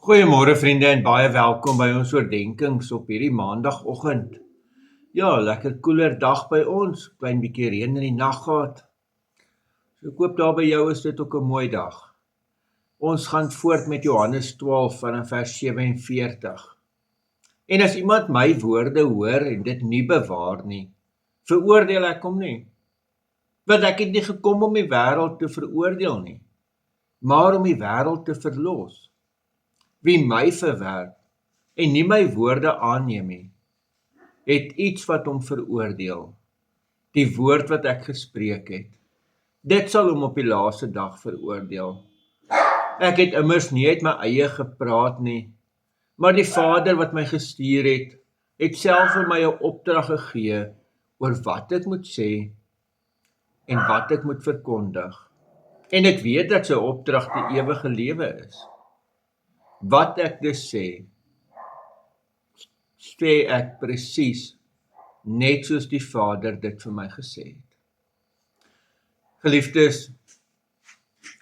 Goeiemôre vriende en baie welkom by ons oordenkings op hierdie maandagoggend. Ja, lekker koeler dag by ons, klein bietjie reën in die nag gehad. So ek hoop daar by jou is dit ook 'n mooi dag. Ons gaan voort met Johannes 12 vanaf vers 47. En as iemand my woorde hoor en dit nie bewaar nie, veroordeel ek hom nie. Want ek het nie gekom om die wêreld te veroordeel nie, maar om die wêreld te verlos. Wie my verwerp en nie my woorde aanneem nie, het iets wat hom veroordeel. Die woord wat ek gespreek het, dit sal hom op die laaste dag veroordeel. Ek het immers nie uit my eie gepraat nie, maar die Vader wat my gestuur het self vir my 'n opdrag gegee oor wat ek moet sê en wat ek moet verkondig. En ek weet dat sy opdrag die ewige lewe is. Wat ek dus sê ek presies net soos die Vader dit vir my gesê het. Geliefdes,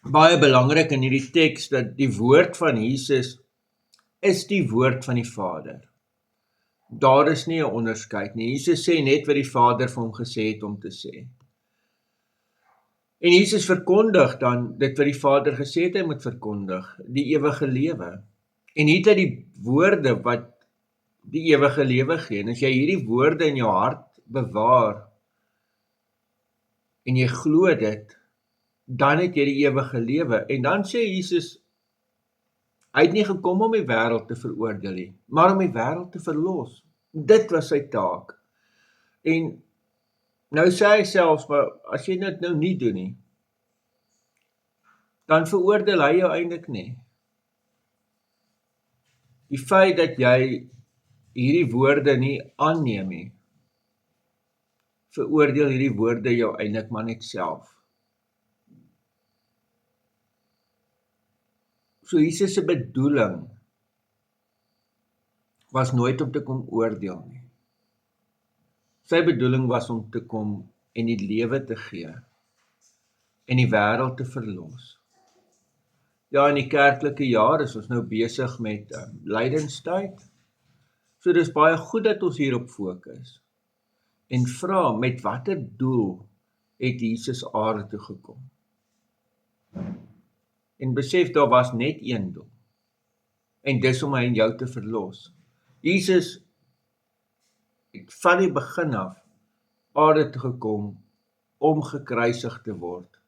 baie belangrik in hierdie teks dat die woord van Jesus is die woord van die Vader. Daar is nie 'n onderskeid nie. Jesus sê net wat die Vader vir hom gesê het om te sê. En Jesus verkondig dan dit wat die Vader gesê het hy moet verkondig, die ewige lewe. En hier het hy die woorde wat die ewige lewe gee. En as jy hierdie woorde in jou hart bewaar en jy glo dit, dan het jy die ewige lewe. En dan sê Jesus, hy het nie gekom om die wêreld te veroordeel nie, maar om die wêreld te verlos. Dit was sy taak. En nou sê hy selfs, maar as jy dit nou nie doen nie, dan veroordeel hy jou eintlik nie. Die feit dat jy hierdie woorde nie aanneem nie, veroordeel hierdie woorde jou eintlik maar net self. So Jesus se bedoeling was nooit om te kom oordeel nie. Sy bedoeling was om te kom en die lewe te gee en die wêreld te verlos. Ja, in die kerklike jaar is ons nou besig met lydenstyd. So dis baie goed dat ons hierop fokus en vra met watter doel het Jesus aarde toe gekom. En besef daar was net een doel. En dis om my en jou te verlos. Jesus het van die begin af aarde toe gekom om gekruisig te word,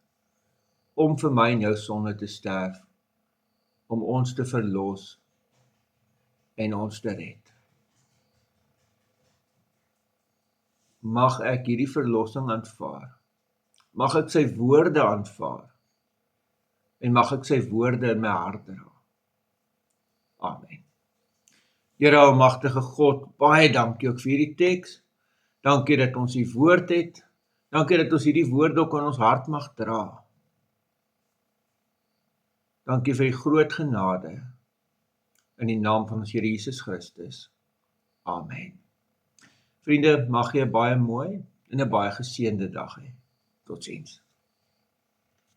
om vir my en jou sonde te sterf, om ons te verlos en ons te red. Mag ek hierdie verlossing aanvaar? Mag ek sy woorde aanvaar? En mag ek sy woorde in my hart dra? Amen. Here almagtige God, baie dankie ook vir hierdie teks. Dankie dat ons die woord het. Dankie dat ons hierdie woorde ook in ons hart mag dra. Dankie vir die groot genade. In die naam van ons Here Jesus Christus. Amen. Vriende, mag jy 'n baie mooi en 'n baie geseënde dag hê. Totsiens.